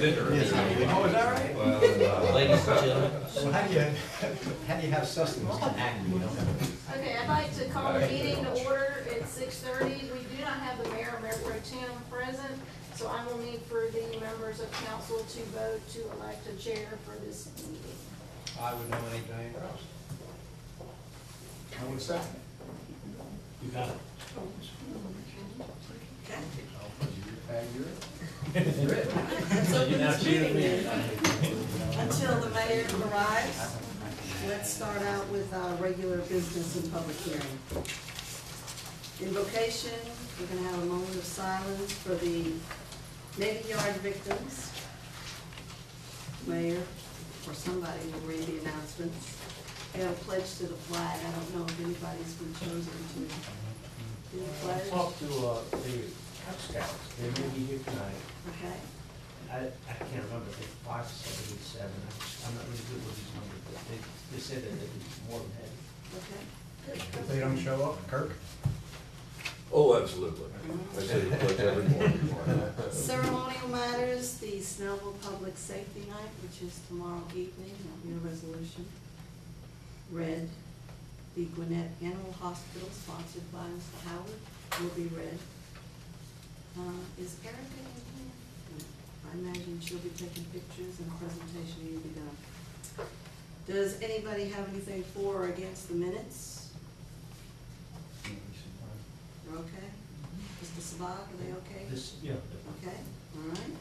Yes, Oh, is that right? Ladies and gentlemen. well, how do you have sustenance to act when you don't have it? Okay, I'd like to call the meeting to order at 6:30. We do not have the mayor or mayor pro tem present, so I will need for the members of council to vote to elect a chair for this meeting. I would nominate Diane Rouse. I would second. You got it. Until the mayor arrives, let's start out with our regular business and public hearing. Invocation, we're gonna have a moment of silence for the Navy Yard victims. Mayor, or somebody will read the announcements. We have a pledge to the flag. I don't know if anybody's been chosen to do the pledge. Talk to the Cub Scouts, they may be here tonight. Okay, I can't remember, if it's 577, I'm not really good with these numbers, but they said that it was more than heavy. okay. If they don't show up, Kirk? Oh, absolutely. I say the pledge every morning. Ceremonial matters, the Snellville Public Safety Night, which is tomorrow evening, there'll be a resolution. Read. The Gwinnett Animal Hospital, sponsored by Mr. Howard, will be read. Is Erica in here? I imagine she'll be taking pictures and a presentation will be done. Does anybody have anything for or against the minutes? They're okay? Mr. Sabag, are they okay? Yeah. Okay, all right.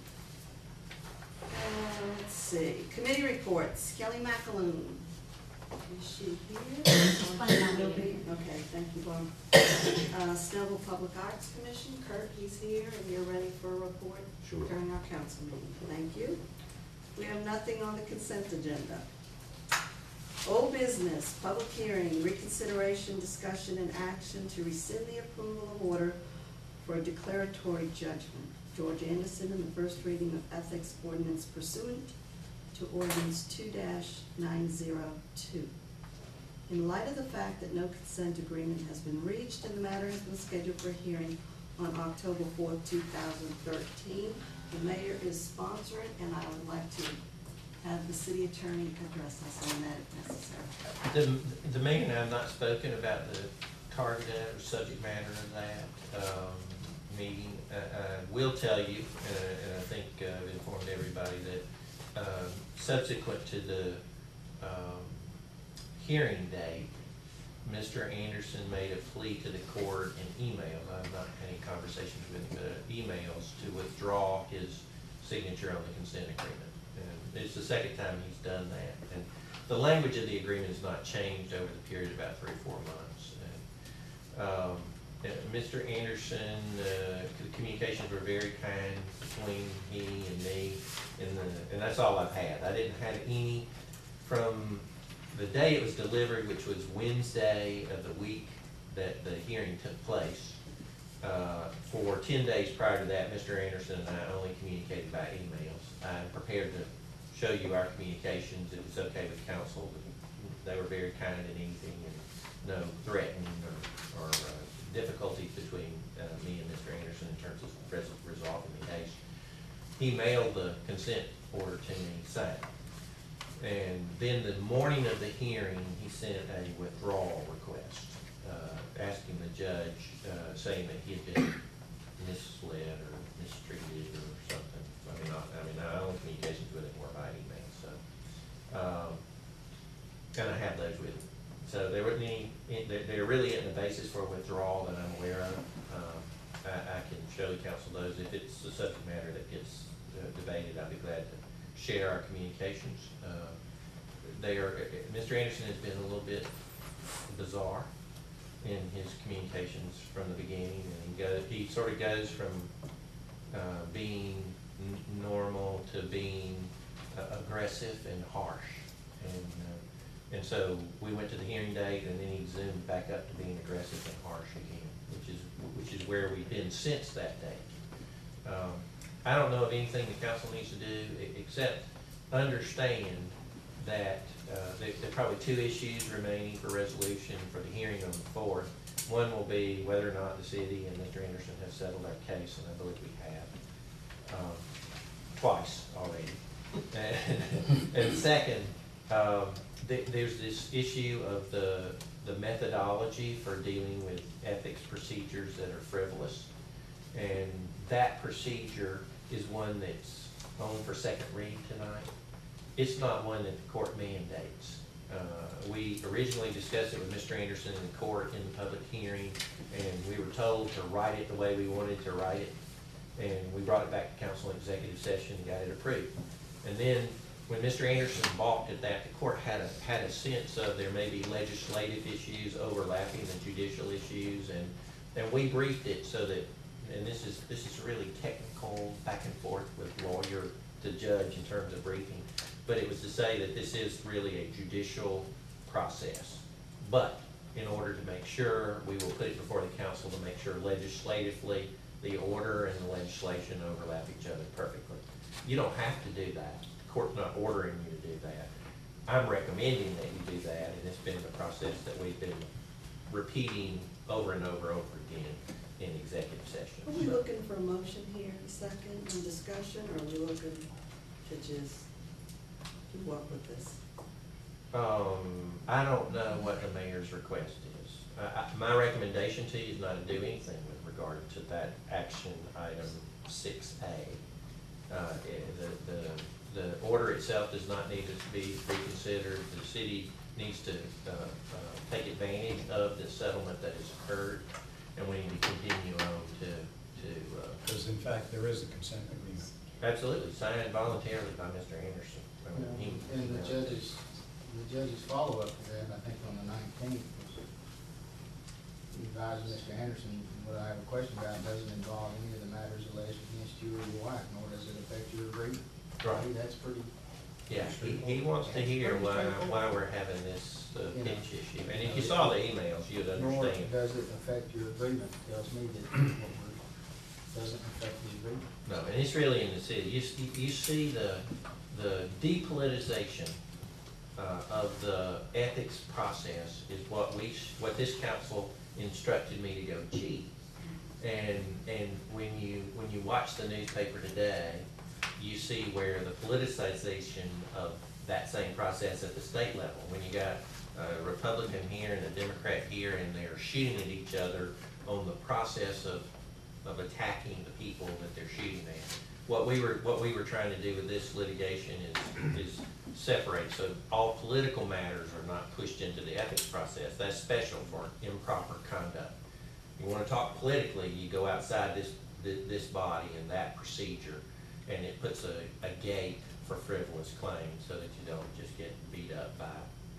Let's see, committee reports, Kelly McAloon. Is she here? Will be? Okay, thank you, Bob. Snellville Public Arts Commission, Kurt, he's here, and you're ready for a report Sure. during our council meeting. Thank you. We have nothing on the consent agenda. Old business, public hearing, reconsideration, discussion, and action to rescind the approval of order for a declaratory judgment. George Anderson in the first reading of ethics ordinance pursuant to ordinance 2-902. In light of the fact that no consent agreement has been reached and the matter has been scheduled for hearing on October 4th, 2013, the mayor is sponsoring, and I would like to have the city attorney address us on that if necessary. The mayor and I have not spoken about the target or subject matter of that meeting. I will tell you, and I think I've informed everybody that subsequent to the hearing date, Mr. Anderson made a plea to the court in emails. I've not had any conversations with him, but emails to withdraw his signature on the consent agreement. And it's the second time he's done that. And the language of the agreement has not changed over the period of about 3 or 4 months. And Mr. Anderson, the communications were very kind between he and me, and that's all I've had. I didn't have any from the day it was delivered, which was Wednesday of the week that the hearing took place. For 10 days prior to that, Mr. Anderson and I only communicated by emails. I'm prepared to show you our communications if it's okay with council. They were very kind in anything, and no threatening or difficulties between me and Mr. Anderson in terms of resolving the case. He mailed the consent order to me signed. And then the morning of the hearing, he sent a withdrawal request, asking the judge, saying that he had been misled or mistreated or something. I only communications with him were by email, so. And I have those with him. So there wasn't any, there really isn't a basis for withdrawal that I'm aware of. I can show the council those. If it's a subject matter that gets debated, I'd be glad to share our communications. Mr. Anderson has been a little bit bizarre in his communications from the beginning, and he sort of goes from being normal to being aggressive and harsh, and so we went to the hearing date, and then he zoomed back up to being aggressive and harsh again, which is where we've been since that date. I don't know of anything the council needs to do except understand that there are probably 2 issues remaining for resolution for the hearing on the 4th. One will be whether or not the city and Mr. Anderson have settled our case, and I believe we have. twice already. And second, there's this issue of the methodology for dealing with ethics procedures that are frivolous. And that procedure is one that's on for second read tonight. It's not one that the court mandates. We originally discussed it with Mr. Anderson in the court in the public hearing, and we were told to write it the way we wanted to write it. And we brought it back to council in executive session and got it approved. And then when Mr. Anderson balked at that, the court had a sense of there may be legislative issues overlapping the judicial issues, and we briefed it so that, and this is really technical back and forth with lawyer to judge in terms of briefing, but it was to say that this is really a judicial process. But in order to make sure, we will put it before the council to make sure legislatively the order and the legislation overlap each other perfectly. You don't have to do that. The court's not ordering you to do that. I'm recommending that you do that, and it's been the process that we've been repeating over and over again in executive session. Are we looking for a motion here in a second, and discussion, or are we looking to just do what with this? I don't know what the mayor's request is. My recommendation to you is not to do anything with regard to that action item 6A. The order itself does not need to be reconsidered. The city needs to take advantage of the settlement that has occurred, and we need to continue on to Because in fact, there is a consent agreement. absolutely signed voluntarily by Mr. Anderson. And the judge's follow-up to that, I think on the 19th, advised Mr. Anderson, what I have a question about doesn't involve any of the matters alleged against you or your wife, nor does it affect your agreement. Right. That's pretty. Yeah, he wants to hear why we're having this pinch issue. And if you saw the emails, you'd Nor understand. does it affect your agreement. It tells me that doesn't affect the agreement. No, and it's really in the city. You see the depolitization of the ethics process is what this council instructed me to go achieve. And when you watch the newspaper today, you see where the politicization of that same process at the state level, when you got a Republican here and a Democrat here, and they're shooting at each other on the process of attacking the people that they're shooting at. What we were trying to do with this litigation is separate, so all political matters are not pushed into the ethics process. That's special for improper conduct. You want to talk politically, you go outside this body and that procedure, and it puts a gate for frivolous claims so that you don't just get beat up by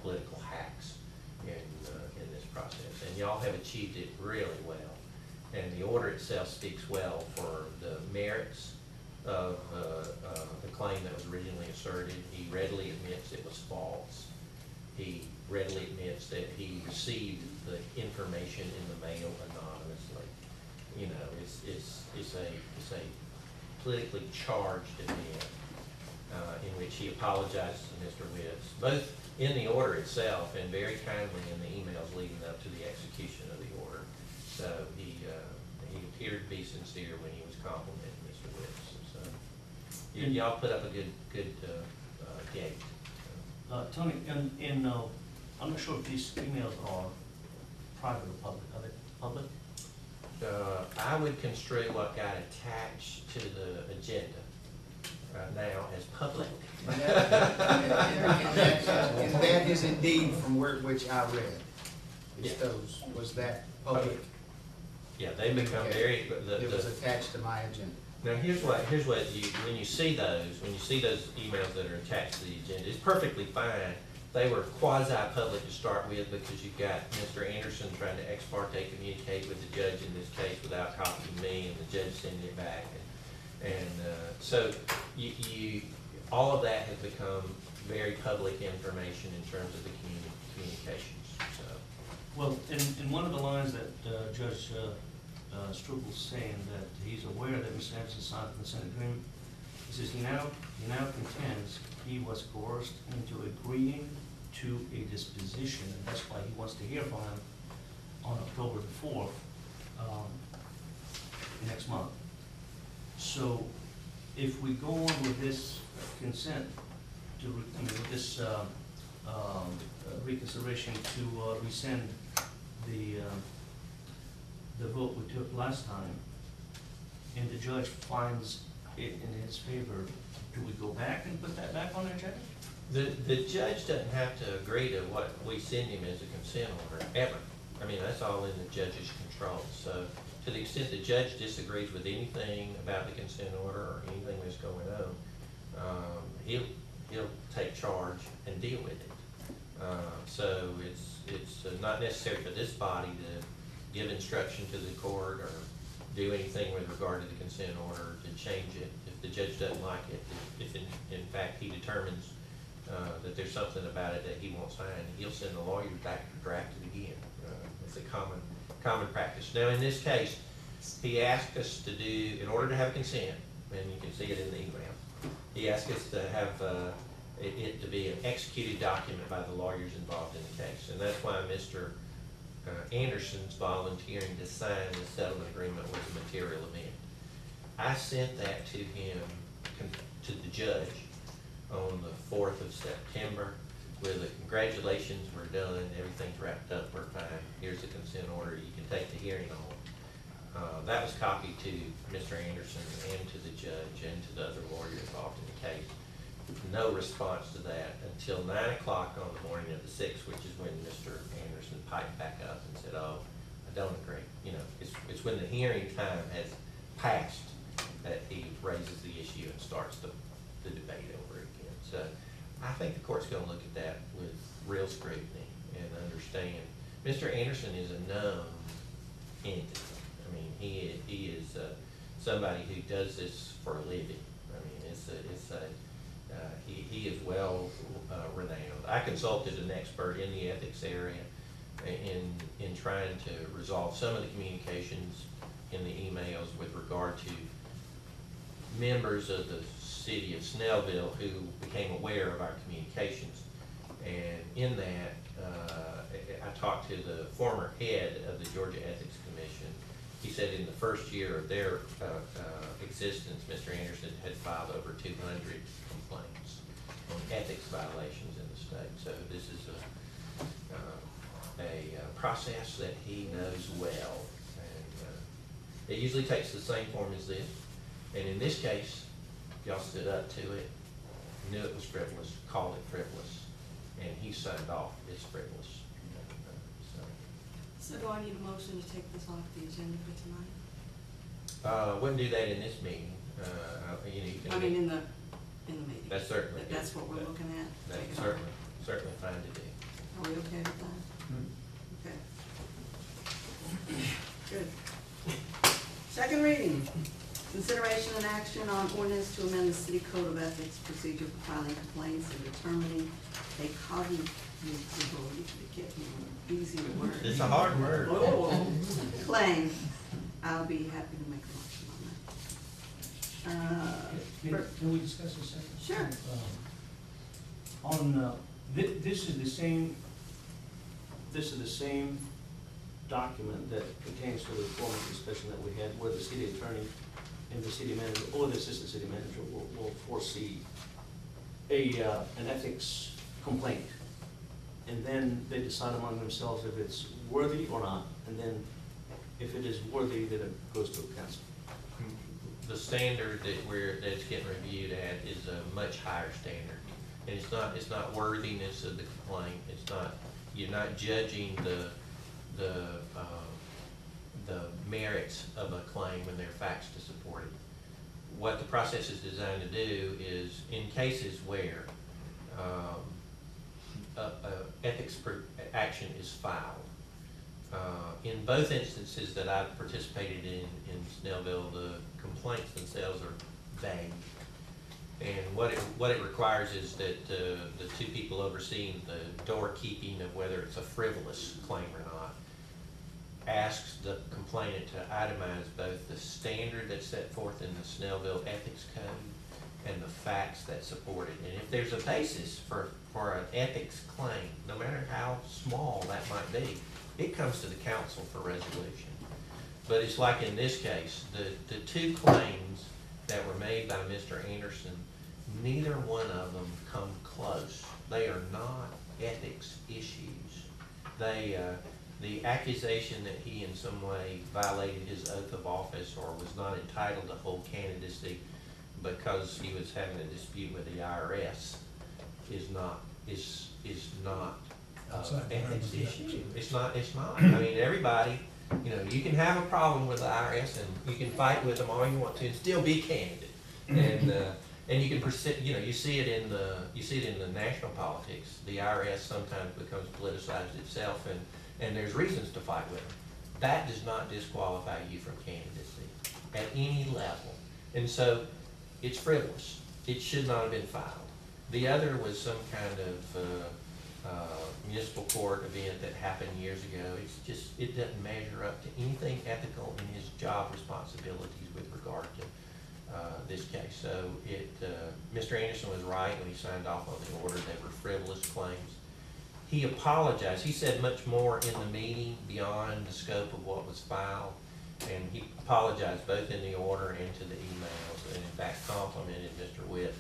political hacks in this process. And y'all have achieved it really well. And the order itself speaks well for the merits of the claim that was originally asserted. He readily admits it was false. He readily admits that he received the information in the mail anonymously. You know, it's a politically charged event in which he apologizes to Mr. Witts, both in the order itself and very kindly in the emails leading up to the execution of the order. So he appeared to be sincere when he was complimenting Mr. Witts. So y'all put up a good gate. Tony, I'm not sure if these emails are private or public. Are they public? I would construe what got attached to the agenda right now as public. And that is indeed from which I read. It's Yeah. those, was that public? Yeah, they become Okay. very, It was attached to my agenda. now here's what when you see those emails that are attached to the agenda, it's perfectly fine. They were quasi-public to start with because you've got Mr. Anderson trying to ex parte communicate with the judge in this case without copying me, and the judge sending it back. So all of that has become very public information in terms of the communications. So, Well, in one of the lines that Judge Struvel's saying that he's aware that Mr. Anderson signed the consent agreement, he says he now contends he was coerced into agreeing to a disposition, and that's why he wants to hear from him on October the 4th, next month. So if we go on with this consent with this reconsideration to rescind the vote we took last time, and the judge finds it in his favor, do we go back and put that back on there, Judge? The judge doesn't have to agree to what we send him as a consent order, ever. I mean, that's all in the judge's control. So to the extent the judge disagrees with anything about the consent order or anything that's going on, he'll take charge and deal with it. So it's not necessary for this body to give instruction to the court or do anything with regard to the consent order to change it. If the judge doesn't like it, if in fact he determines that there's something about it that he won't sign, he'll send the lawyer back to draft it again. It's a common practice. Now, in this case, he asked us to do, in order to have consent, and you can see it in the email, he asked us to have it to be an executed document by the lawyers involved in the case. And that's why Mr. Anderson's volunteering to sign the settlement agreement with the material event. I sent that to him, to the judge, on the 4th of September with a congratulations, we're done, everything's wrapped up, we're fine, here's the consent order, you can take the hearing on. That was copied to Mr. Anderson and to the judge and to the other lawyer involved in the case. No response to that until 9 o'clock on the morning of the 6th, which is when Mr. Anderson piped back up and said, oh, I don't agree. You know, it's when the hearing time has passed that he raises the issue and starts the debate over it again. So I think the court's gonna look at that with real scrutiny and understand. Mr. Anderson is a known entity. I mean, he is somebody who does this for a living. I mean, he is well renowned. I consulted an expert in the ethics area in trying to resolve some of the communications in the emails with regard to members of the city of Snellville who became aware of our communications. And in that, I talked to the former head of the Georgia Ethics Commission. He said in the first year of their existence, Mr. Anderson had filed over 200 complaints on ethics violations in the state. So this is a process that he knows well. And it usually takes the same form as this. And in this case, y'all stood up to it, knew it was frivolous, called it frivolous, and he signed off it's frivolous. So do I need a motion to take this off the agenda for tonight? Wouldn't do that in this meeting. You can. I mean, in the meeting? That's certainly. That's what we're looking at? That's Take it off. certainly fine to do. Are we okay with that? Okay. Good. Second reading, consideration and action on ordinance to amend the city code of ethics procedure for filing complaints and determining a cognitive, easy word. It's a hard word. Oh, claim. I'll be happy to make a motion on that. Can we discuss a second? Sure. This is the same document that pertains to the reform discussion that we had, where the city attorney and the city manager, or the assistant city manager will foresee an ethics complaint. And then they decide among themselves if it's worthy or not, and then if it is worthy, then it goes to a council. The standard that's getting reviewed at is a much higher standard. And it's not worthiness of the complaint. You're not judging the merits of a claim when there are facts to support it. What the process is designed to do is, in cases where ethics action is filed, in both instances that I've participated in Snellville, the complaints themselves are vague. And what it requires is that the two people overseeing the doorkeeping of whether it's a frivolous claim or not asks the complainant to itemize both the standard that's set forth in the Snellville Ethics Code and the facts that support it. And if there's a basis for an ethics claim, no matter how small that might be, it comes to the council for resolution. But it's like in this case, the two claims that were made by Mr. Anderson, neither one of them come close. They are not ethics issues. The accusation that he in some way violated his oath of office or was not entitled to hold candidacy because he was having a dispute with the IRS is not ethics issue. It's not. I mean, everybody, you can have a problem with the IRS and you can fight with them all you want to and still be candidate. And you can you see it in the national politics. The IRS sometimes becomes politicized itself, and there's reasons to fight with them. That does not disqualify you from candidacy at any level. And so it's frivolous. It should not have been filed. The other was some kind of municipal court event that happened years ago. It doesn't measure up to anything ethical in his job responsibilities with regard to this case. So Mr. Anderson was right when he signed off on the order. They were frivolous claims. He apologized. He said much more in the meeting beyond the scope of what was filed, and he apologized both in the order and to the emails, and in fact complimented Mr. Witt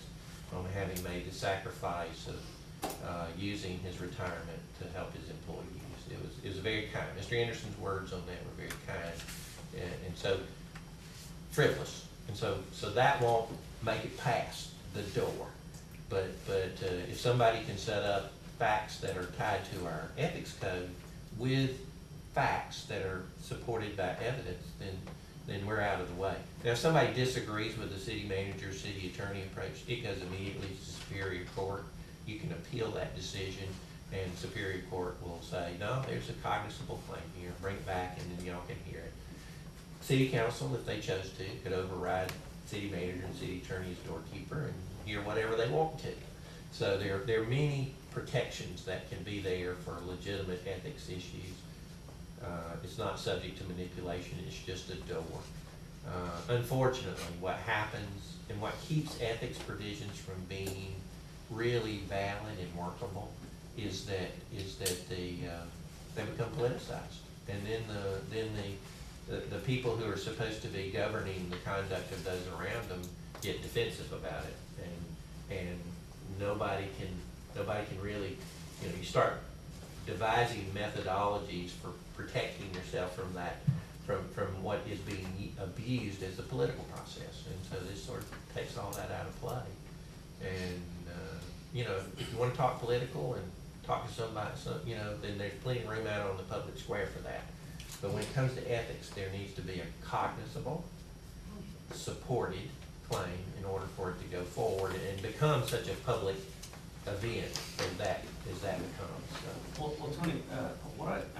on having made the sacrifice of using his retirement to help his employees. It was very kind. Mr. Anderson's words on that were very kind, and so frivolous. And so that won't make it past the door. But if somebody can set up facts that are tied to our ethics code with facts that are supported by evidence, then we're out of the way. Now, if somebody disagrees with the city manager, city attorney approach, it goes immediately to Superior Court. You can appeal that decision, and Superior Court will say, no, there's a cognizable claim here, bring it back, and then y'all can hear it. City council, if they chose to, could override city manager and city attorney as doorkeeper and hear whatever they want to. So there are many protections that can be there for legitimate ethics issues. It's not subject to manipulation, it's just a door. Unfortunately, what happens and what keeps ethics provisions from being really valid and workable is that they become politicized, and then the people who are supposed to be governing the conduct of those around them get defensive about it, and nobody can really, you start devising methodologies for protecting yourself from that, from what is being abused as a political process. And so this sort of takes all that out of play. And if you want to talk political and talk to somebody, then there's plenty of room out on the public square for that. But when it comes to ethics, there needs to be a cognizable, supported claim in order for it to go forward and become such a public event as that becomes. So. Well, Tony,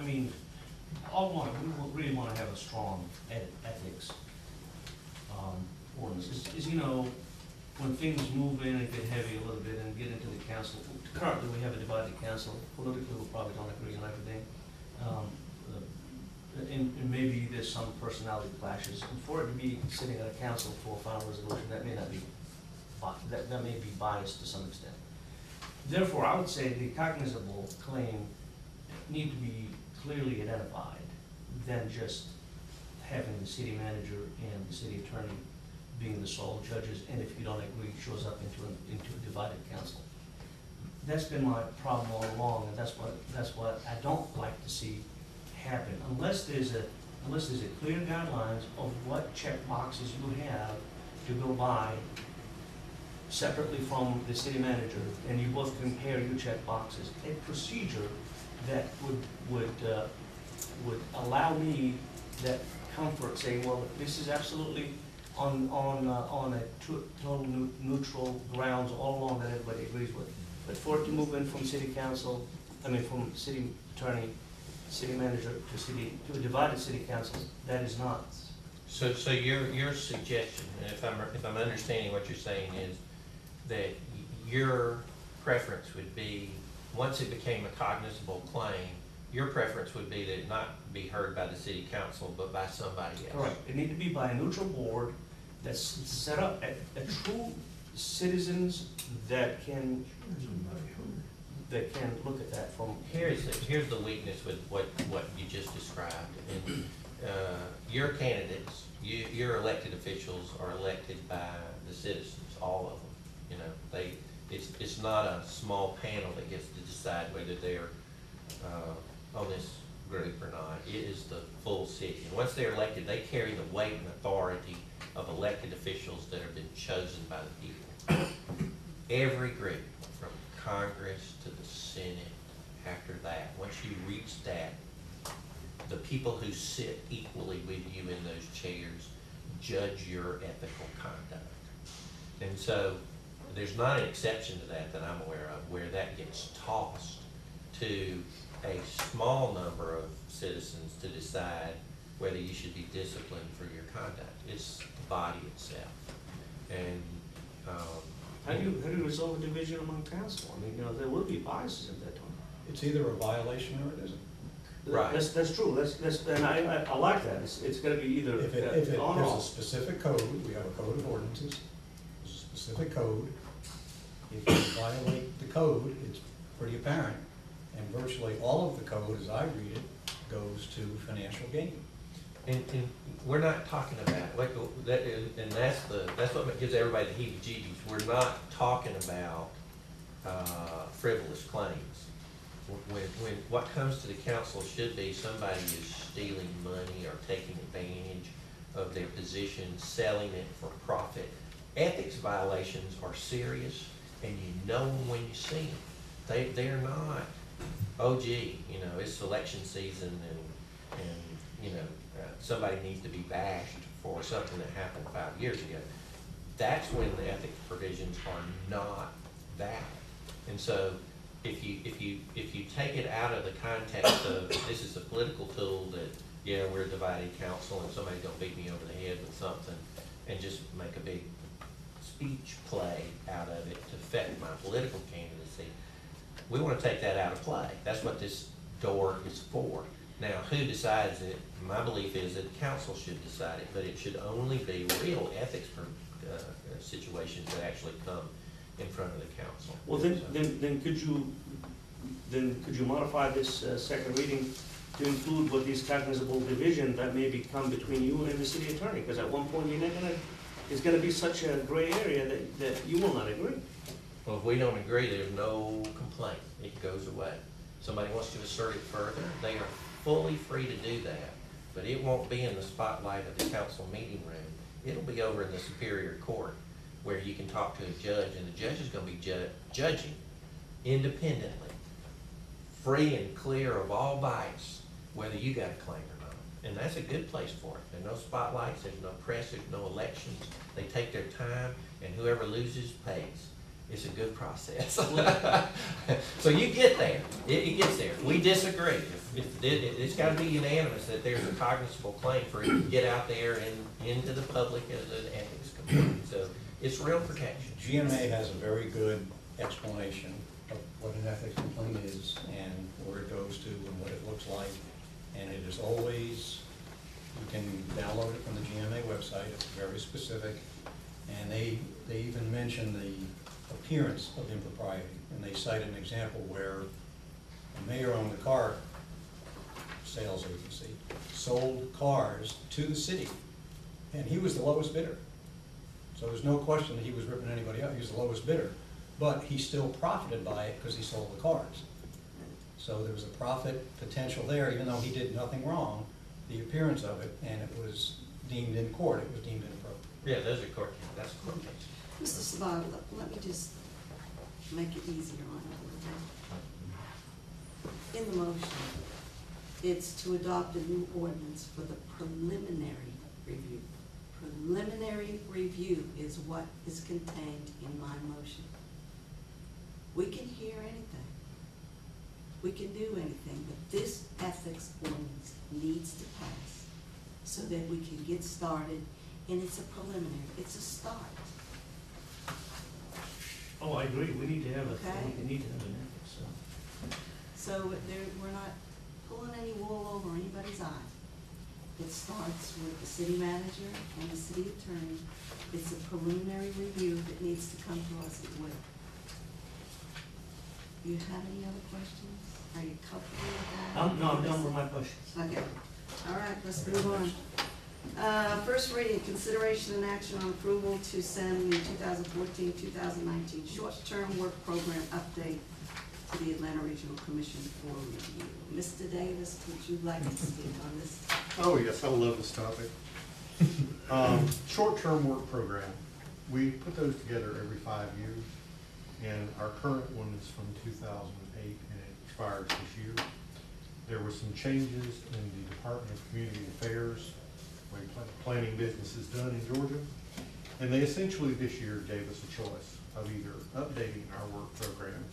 we really want to have a strong ethics ordinance. Is when things move in and get heavy a little bit and get into the council. Currently, we have a divided council. Politically, we probably don't agree on everything. And maybe there's some personality clashes. And for it to be sitting at a council for a final resolution, that may not be, that may be biased to some extent. Therefore, I would say the cognizable claim need to be clearly identified than just having the city manager and the city attorney being the sole judges, and if you don't agree, it shows up into a divided council. That's been my problem all along, and that's what I don't like to see happen, unless there's a clear guidelines of what check boxes you have to go by separately from the city manager, and you both compare your check boxes. A procedure that would allow me that comfort, saying, well, this is absolutely on a total neutral grounds all along that everybody agrees with. But for it to move in from city council, from city attorney, city manager to a divided city council, that is not. So your suggestion, and if I'm understanding what you're saying, is that your preference would be, once it became a cognizable claim, your preference would be that it not be heard by the city council, but by somebody else. Correct. It need to be by a neutral board that's set up at true citizens that can look at that from. Here's the weakness with what you just described. And your candidates your elected officials are elected by the citizens, all of them. You know, it's not a small panel that gets to decide whether they're, on this group or not. It is the full city. And once they're elected, they carry the weight and authority of elected officials that have been chosen by the people. Every group, from Congress to the Senate, after that, once you reach that, the people who sit equally with you in those chairs judge your ethical conduct. And so, there's not an exception to that that I'm aware of, where that gets tossed to a small number of citizens to decide whether you should be disciplined for your conduct. It's the body itself. And, How do you resolve a division among council? I mean, you know, there will be biases in that one. It's either a violation or it isn't. Right. That's true, and I like that, it's gonna be either If on there's or a off. specific code, we have a code of ordinances, there's a specific code. If you violate the code, it's pretty apparent. And virtually all of the code, as I read it, goes to financial gain. And we're not talking about, like, that is, and that's what gives everybody the heebie-jeebies. We're not talking about frivolous claims. When what comes to the council should be somebody is stealing money or taking advantage of their position, selling it for profit. Ethics violations are serious, and you know them when you see them. They're not, oh gee, you know, it's election season and you know, somebody needs to be bashed for something that happened 5 years ago. That's when the ethics provisions are not that. And so if you take it out of the context of this is a political tool that, yeah, we're a divided council and somebody's gonna beat me over the head with something, and just make a big speech play out of it to affect my political candidacy, we wanna take that out of play. That's what this door is for. Now, who decides it? My belief is that the council should decide it, but it should only be real ethics situations that actually come in front of the council. Well, then could you modify this second reading to include what is cognizable division that may become between you and the city attorney? Because at one point, it's gonna be such a gray area that you will not agree. Well, if we don't agree, there's no complaint. It goes away. Somebody wants to assert it further, they are fully free to do that, but it won't be in the spotlight of the council meeting room. It'll be over in the Superior Court, where you can talk to a judge, and the judge is gonna be judging independently, free and clear of all bias, whether you got a claim or not. And that's a good place for it. There's no spotlights, there's no press, there's no elections. They take their time, and whoever loses pays. It's a good process. So you get there, it gets there. We disagree. It's gotta be unanimous that there's a cognizable claim for it to get out there and into the public as an ethics complaint. So it's real protection. GMA has a very good explanation of what an ethics complaint is and where it goes to and what it looks like. And it is always, you can download it from the GMA website, it's very specific. And they even mention the appearance of impropriety. And they cite an example where a mayor owned a car sales agency, sold cars to the city, and he was the lowest bidder. So there's no question that he was ripping anybody out, he was the lowest bidder. But he still profited by it because he sold the cars. So there was a profit potential there, even though he did nothing wrong, the appearance of it, and it was deemed in court, it was deemed inappropriate. Yeah, those are court, that's a court case. Mr. Sabag, let me just make it easier on you a little bit. In the motion, it's to adopt a new ordinance for the preliminary review. Preliminary review is what is contained in my motion. We can hear anything. We can do anything, but this ethics ordinance needs to pass so that we can get started, and it's a preliminary, it's a start. Oh, I agree, we need to have Okay. we need to have an ethics, so. So we're not pulling any wool over anybody's eyes. It starts with the city manager and the city attorney. It's a preliminary review that needs to come to us as well. Do you have any other questions? Are you comfortable with that? No, I'm done with my questions. Okay, all right, let's move on. First reading, consideration and action on approval to send the 2014-2019 short-term work program update to the Atlanta Regional Commission for review. Mr. Davis, would you like to speak on this? Oh, yes, I love this topic. Short-term work program, we put those together every 5 years, and our current one is from 2008, and it expires this year. There were some changes in the Department of Community Affairs, way planning business is done in Georgia, and they essentially this year gave us a choice of either updating our work program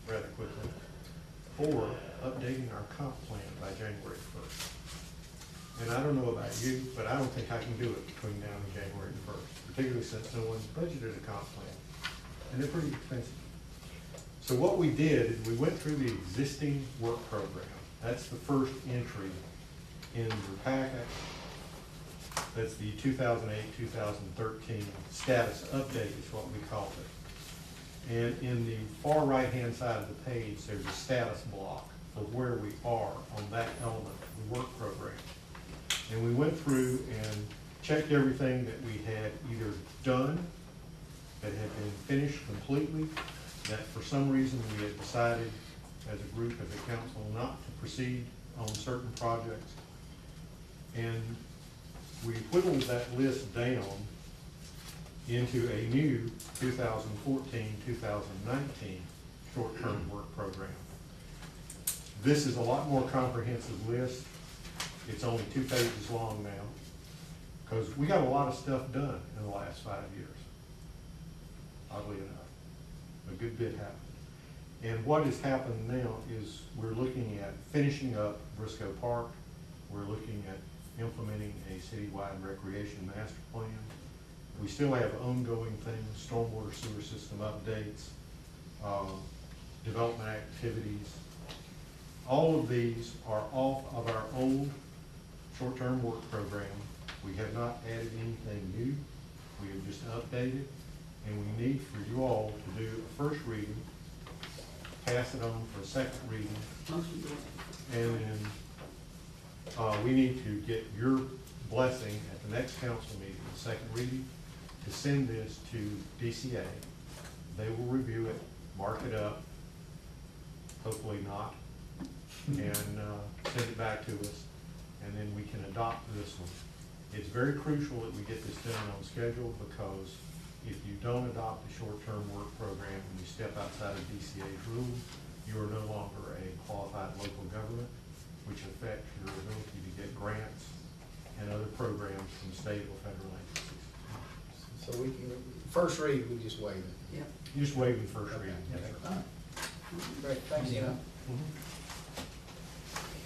rather quickly, or updating our comp plan by January 1st. And I don't know about you, but I don't think I can do it between now and January 1st, particularly since no one's budgeted a comp plan, and they're pretty expensive. So what we did is we went through the existing work program. That's the first entry in your packet. That's the 2008-2013 status update is what we called it. And in the far right-hand side of the page, there's a status block of where we are on that element of the work program. And we went through and checked everything that we had either done, that had been finished completely, that for some reason we had decided as a group, as a council, not to proceed on certain projects. And we whittled that list down into a new 2014-2019 short-term work program. This is a lot more comprehensive list. It's only 2 pages long now, because we got a lot of stuff done in the last 5 years, oddly enough. A good bit happened. And what has happened now is we're looking at finishing up Briscoe Park. We're looking at implementing a citywide recreation master plan. We still have ongoing things, stormwater sewer system updates, development activities. All of these are off of our old short-term work program. We have not added anything new. We have just updated, and we need for you all to do a first reading, pass it on for a second reading, Motion to and then we need to get your blessing at the next council meeting, the second reading, to send this to DCA. They will review it, mark it up, hopefully not, and send it back to us, and then we can adopt this one. It's very crucial that we get this done on schedule, because if you don't adopt the short-term work program and you step outside of DCA's rules, you are no longer a qualified local government, which affects your ability to get grants and other programs from state or federal agencies. So we can, first read, we just waive it. Yep. You just waive the first reading. Okay. Great, thanks, Tina.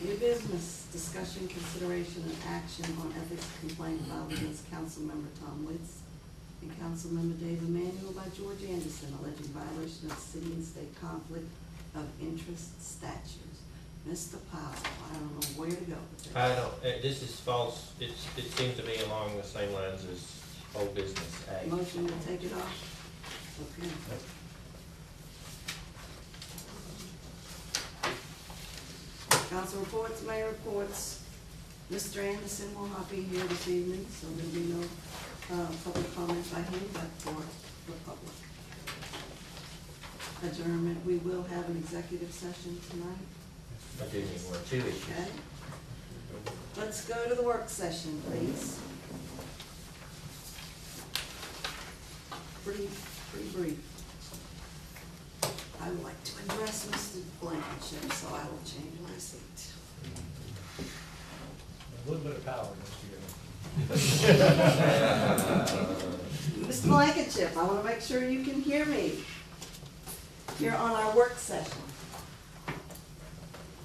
New business, discussion, consideration, and action on ethics complaint filed against Councilmember Tom Witz and Councilmember Dave Emanuel by George Anderson, alleging violation of city and state conflict of interest statutes. Mr. Powell, I don't know where to go with this. I don't, this is false, it seems to be along the same lines as old business A. Motion to take it off? Okay. Council reports, mayor reports. Mr. Anderson will not be here this evening, so there'll be no public comment by him, but for the public. Adjournment, we will have an executive session tonight. I do need one, 2 issues. Okay. Let's go to the work session, please. Pretty brief. I would like to address Mr. Blankenship, so I will change my seat. A little bit of power this year. Mr. Blankenship, I want to make sure you can hear me. You're on our work session.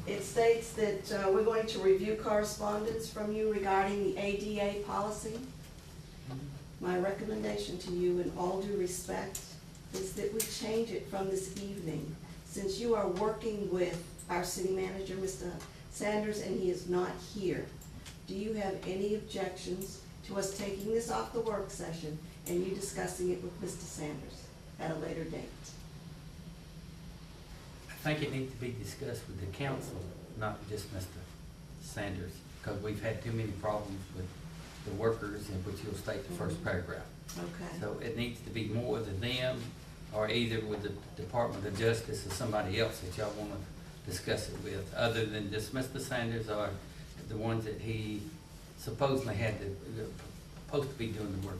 It states that we're going to review correspondence from you regarding the ADA policy. My recommendation to you, in all due respect, is that we change it from this evening. Since you are working with our city manager, Mr. Sanders, and he is not here, do you have any objections to us taking this off the work session and you discussing it with Mr. Sanders at a later date? I think it needs to be discussed with the council, not just Mr. Sanders, because we've had too many problems with the workers, in which you'll state the first paragraph. Okay. So it needs to be more than them, or either with the Department of Justice or somebody else that y'all wanna discuss it with, other than just Mr. Sanders or the ones that he supposedly had to, supposed to be doing the work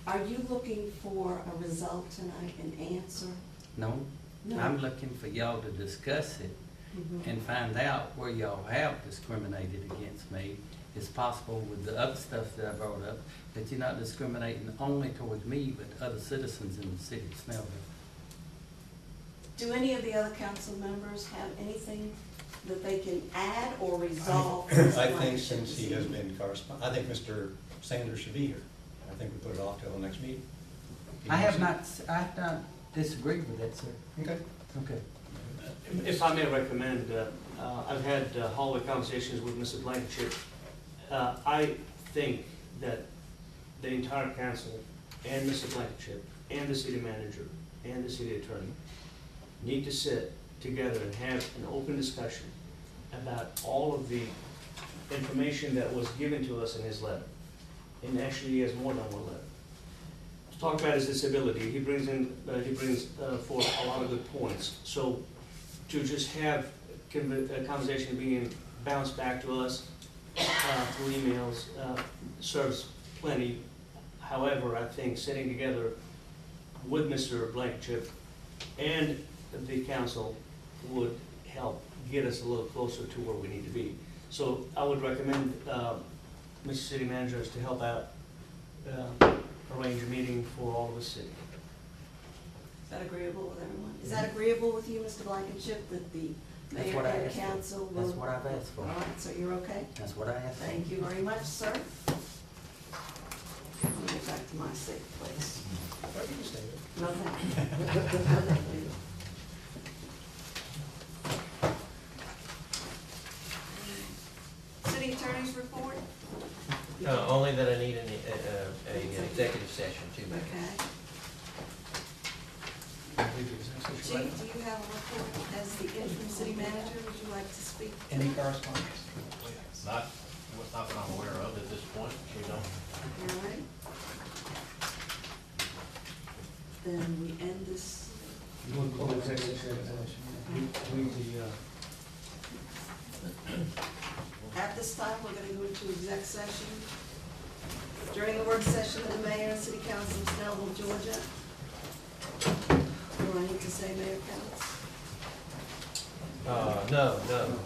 on. Are you looking for a result tonight, an answer? No, No. I'm looking for y'all to discuss it Mhm. and find out where y'all have discriminated against me. It's possible with the other stuff that I brought up, that you're not discriminating only towards me, but other citizens in the city of Snellville. Do any of the other council members have anything that they can add or resolve? to this I think blanket since he this has evening? been corresponding, I think Mr. Sanders should be here. I think we put it off till the next meeting. I have not disagreed with that, sir. Okay. Okay. If I may recommend, I've had hallway conversations with Mr. Blankenship. I think that the entire council and Mr. Blankenship and the city manager and the city attorney need to sit together and have an open discussion about all of the information that was given to us in his letter. And actually, he has more than one letter. To talk about his disability, he brings forth a lot of good points. So to just have a conversation being bounced back to us through emails serves plenty. However, I think sitting together with Mr. Blankenship and the council would help get us a little closer to where we need to be. So I would recommend Mr. City Managers to help out, arrange a meeting for all of the city. Is that agreeable with everyone? Is that agreeable with you, Mr. Blankenship, that the That's mayor what I and asked for. council will? That's what I've asked for. All right, so you're okay? That's what I asked for. Thank you very much, sir. Let me get back to my safe place. Well, you can stay there. No, thank you. No, thank you. City attorney's report? Only that I need an executive session too. Okay. Chief, do you have a report as the interim city manager? Would you like to speak? Any correspondence? Not that I'm aware of at this point, we don't. All right. Then we end this. At this time, we're gonna go into exec session. During the work session of the mayor and city council of Snellville, Georgia. Do I need to say Mayor Counts? No,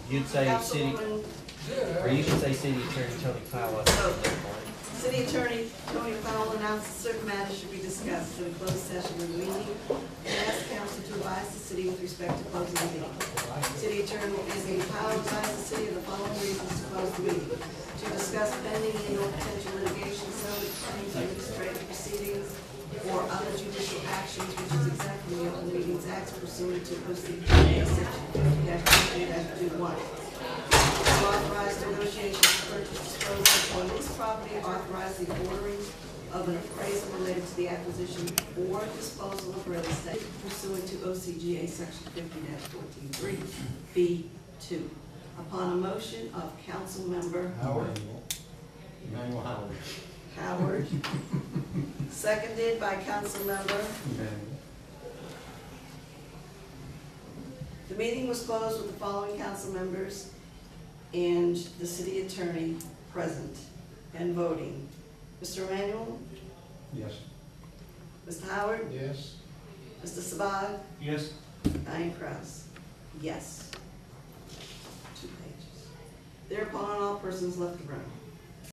you'd say city, Councilwoman, or you could say city attorney Tony Fowler. City Attorney Tony Fowle announced that certain matters should be discussed in a closed session of the meeting and asked council to advise the city with respect to closing the meeting. City Attorney Anthony Fowle advised the city of the following reasons to close the meeting: to discuss pending and or potential litigation, settlement claims, administrative proceedings, or other judicial actions, which is exactly the Open Meetings Act pursuant to OCGA section 50-2-1. Authorize negotiations to purchase, dispose of, or lease property, authorize the ordering of an appraisal related to the acquisition or disposal of real estate pursuant to OCGA section 50-14-3, B2. Upon a motion of council member Emmanuel Howard. Howard, seconded by council member. The meeting was closed with the following council members and the city attorney present and voting. Mr. Emanuel? Yes. Mr. Howard? Yes. Mr. Sabag? Yes? Diane Kraus? Yes. 2 pages. Thereupon, all persons left the room.